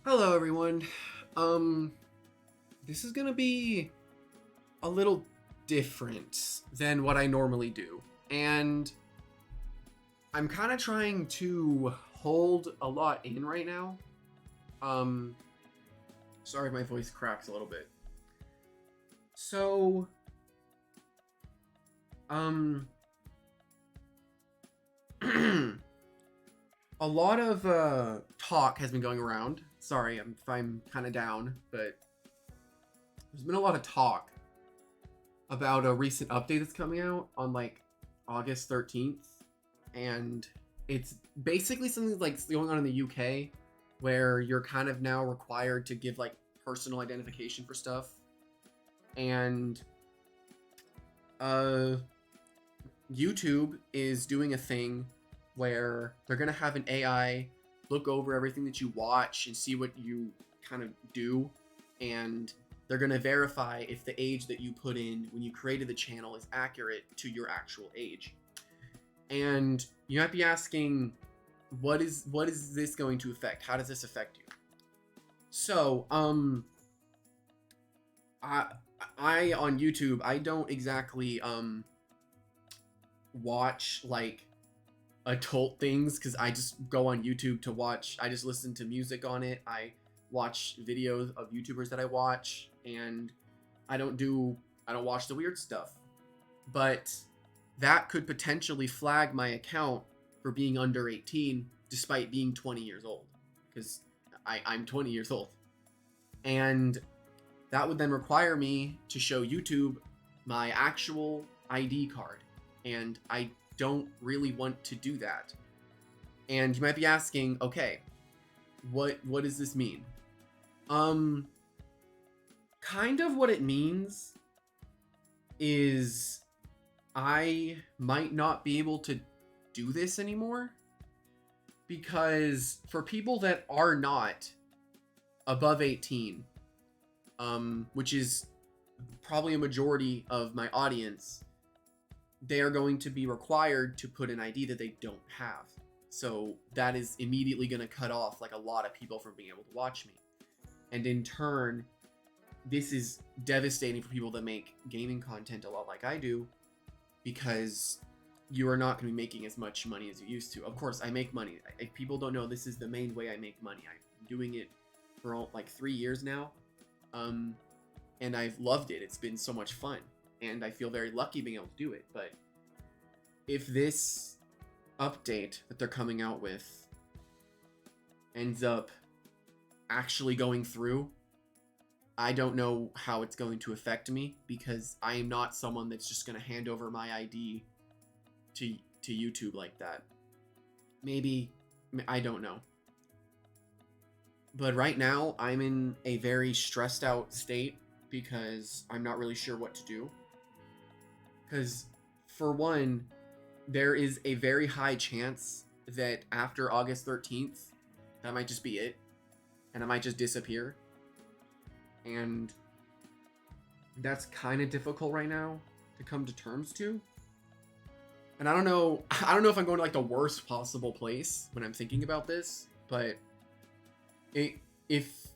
Hello, everyone. Um, this is gonna be a little different than what I normally do, and I'm kind of trying to hold a lot in right now. Um, sorry if my voice cracks a little bit. So, um, a lot of talk has been going around. Sorry, if I'm kind of down, but there's been a lot of talk about a recent update that's coming out on like August 13th, and it's basically something like going on in the UK where you're kind of now required to give like personal identification for stuff. And uh YouTube is doing a thing where they're going to have an AI look over everything that you watch and see what you kind of do, and they're going to verify if the age that you put in when you created the channel is accurate to your actual age. And you might be asking, what is this going to affect? How does this affect you? So, I I on YouTube, I don't exactly watch like adult things because I just go on YouTube to watch. I just listen to music on it. I watch videos of YouTubers that I watch, and I don't do I don't watch the weird stuff. But that could potentially flag my account for being under 18 despite being 20 years old, because I'm 20 years old. And that would then require me to show YouTube my actual ID card. And I don't really want to do that. And you might be asking, okay, what does this mean? Um Kind of what it means is I might not be able to do this anymore, because for people that are not above 18, which is probably a majority of my audience, they are going to be required to put an ID that they don't have. So that is immediately going to cut off like a lot of people from being able to watch me. And in turn, this is devastating for people that make gaming content a lot like I do, because you are not going to be making as much money as you used to. Of course, I make money. If people don't know, this is the main way I make money. I'm doing it for like 3 years now. And I've loved it. It's been so much fun, and I feel very lucky being able to do it. But if this update that they're coming out with ends up actually going through, I don't know how it's going to affect me, because I am not someone that's just going to hand over my ID to YouTube like that. Maybe, I don't know. But right now, I'm in a very stressed out state because I'm not really sure what to do. Because, for one, there is a very high chance that after August 13th, that might just be it, and I might just disappear. And that's kind of difficult right now to come to terms to. And I don't know if I'm going to like the worst possible place when I'm thinking about this, but if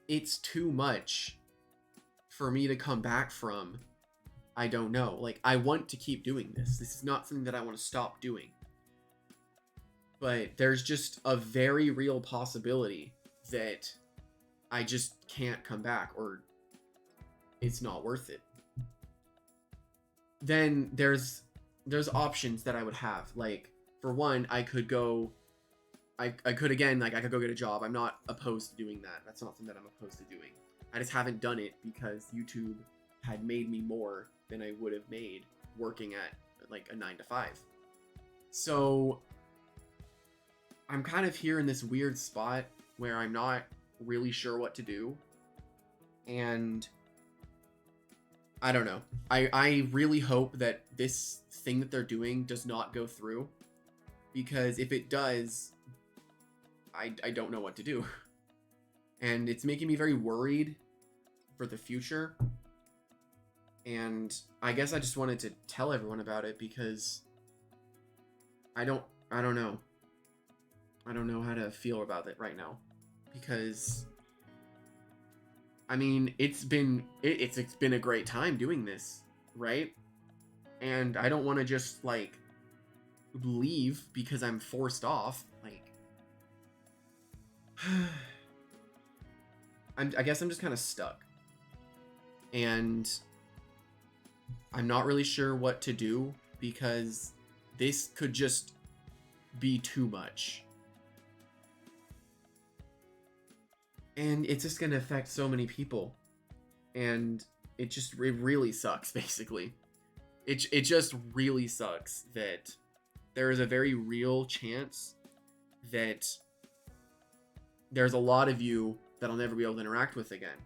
it's too much for me to come back from, I don't know. Like, I want to keep doing this. This is not something that I want to stop doing. But there's just a very real possibility that I just can't come back, or it's not worth it. Then there's options that I would have. Like, for one, I could go again, like, I could go get a job. I'm not opposed to doing that. That's not something that I'm opposed to doing. I just haven't done it because YouTube had made me more than I would have made working at like a 9 to 5. So I'm kind of here in this weird spot where I'm not really sure what to do. And I don't know. I really hope that this thing that they're doing does not go through, because if it does, I don't know what to do. And it's making me very worried for the future. And I guess I just wanted to tell everyone about it, because I don't know. I don't know how to feel about it right now. because I mean, it's been a great time doing this, right? And I don't want to just like leave because I'm forced off. Like, I guess I'm just kind of stuck, and I'm not really sure what to do because this could just be too much. And it's just going to affect so many people. And it really sucks, basically. It just really sucks that there is a very real chance that there's a lot of you that I'll never be able to interact with again.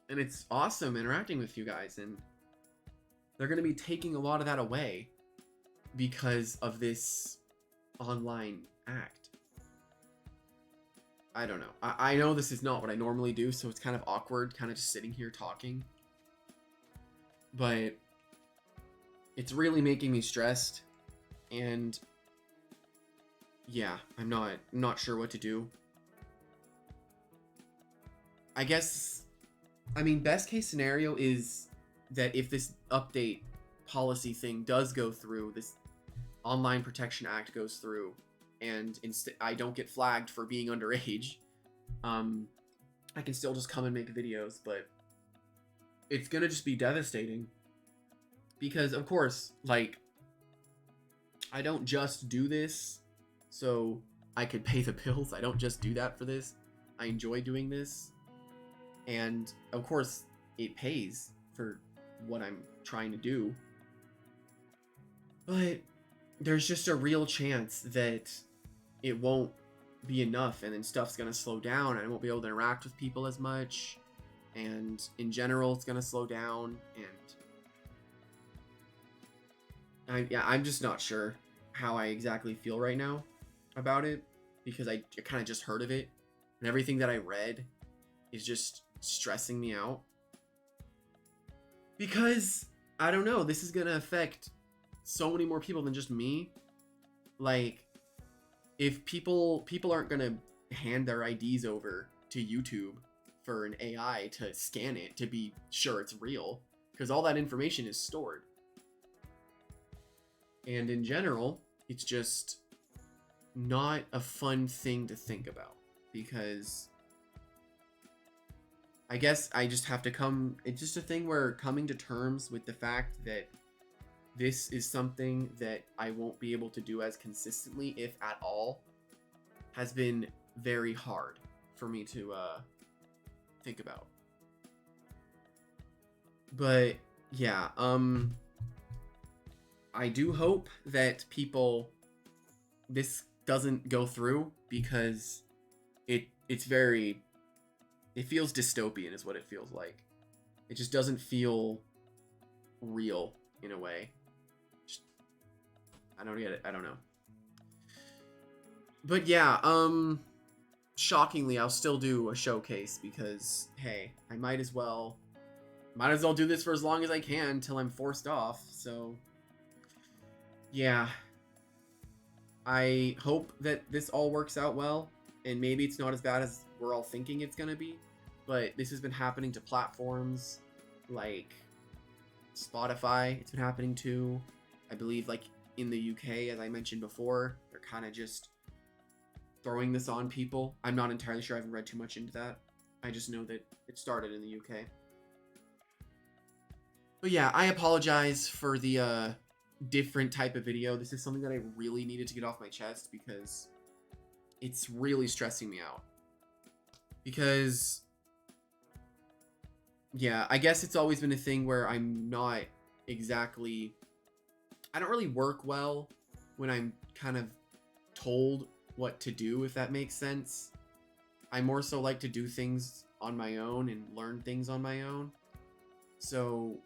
And it's awesome interacting with you guys, and they're going to be taking a lot of that away because of this online act. I don't know. I know this is not what I normally do, so it's kind of awkward, kind of just sitting here talking. But it's really making me stressed, and yeah, I'm not sure what to do. I guess, I mean, best case scenario is that if this update policy thing does go through, this Online Protection Act goes through, and I don't get flagged for being underage, I can still just come and make videos, but it's gonna just be devastating. Because, of course, like, I don't just do this so I could pay the bills. I don't just do that for this. I enjoy doing this. And, of course, it pays for what I'm trying to do. But there's just a real chance that it won't be enough, and then stuff's going to slow down, and I won't be able to interact with people as much. And in general, it's going to slow down, and I'm just not sure how I exactly feel right now about it, because I kind of just heard of it, and everything that I read is just stressing me out. Because, I don't know, this is going to affect so many more people than just me. Like, if people aren't going to hand their IDs over to YouTube for an AI to scan it to be sure it's real, because all that information is stored. And in general, it's just not a fun thing to think about, because I guess I just have to it's just a thing where coming to terms with the fact that this is something that I won't be able to do as consistently, if at all, has been very hard for me to think about. But yeah, I do hope that this doesn't go through, because it feels dystopian is what it feels like. It just doesn't feel real in a way. I don't get it. I don't know. But yeah, shockingly, I'll still do a showcase because, hey, I might as well do this for as long as I can till I'm forced off. So yeah, I hope that this all works out well, and maybe it's not as bad as we're all thinking it's gonna be, but this has been happening to platforms like Spotify. It's been happening to, I believe, like in the UK, as I mentioned before, they're kind of just throwing this on people. I'm not entirely sure. I haven't read too much into that. I just know that it started in the UK. But yeah, I apologize for the different type of video. This is something that I really needed to get off my chest, because it's really stressing me out. Because, yeah, I guess it's always been a thing where I'm not exactly... I don't really work well when I'm kind of told what to do, if that makes sense. I more so like to do things on my own and learn things on my own. So,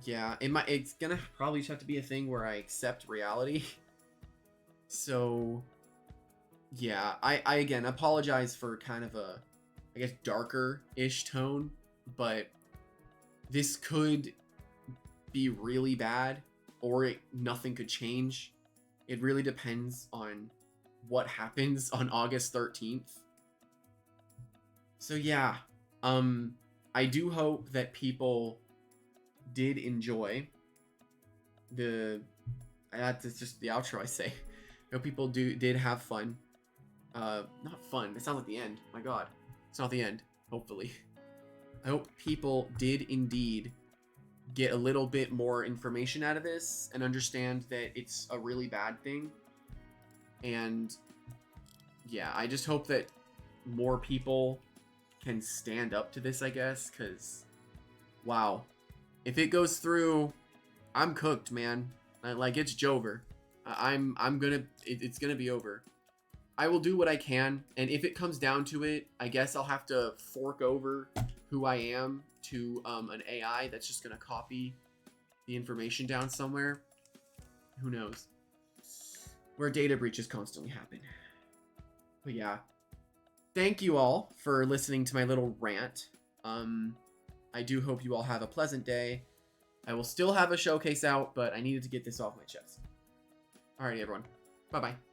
yeah, it's gonna probably just have to be a thing where I accept reality. So, yeah, I again apologize for kind of a, I guess, darker-ish tone, but this could be really bad, or nothing could change. It really depends on what happens on August 13th. So yeah, I do hope that people did enjoy the. That's just the outro I say. I hope people did have fun. Not fun. It sounds like the end. My God, it's not the end. Hopefully, I hope people did indeed get a little bit more information out of this and understand that it's a really bad thing. And yeah, I just hope that more people can stand up to this, I guess, because wow, if it goes through, I'm cooked, man. Like, it's Jover. I'm gonna it's gonna be over. I will do what I can, and if it comes down to it, I guess I'll have to fork over who I am to an AI that's just gonna copy the information down somewhere. Who knows? Where data breaches constantly happen. But yeah, thank you all for listening to my little rant. I do hope you all have a pleasant day. I will still have a showcase out, but I needed to get this off my chest. Alrighty, everyone. Bye-bye.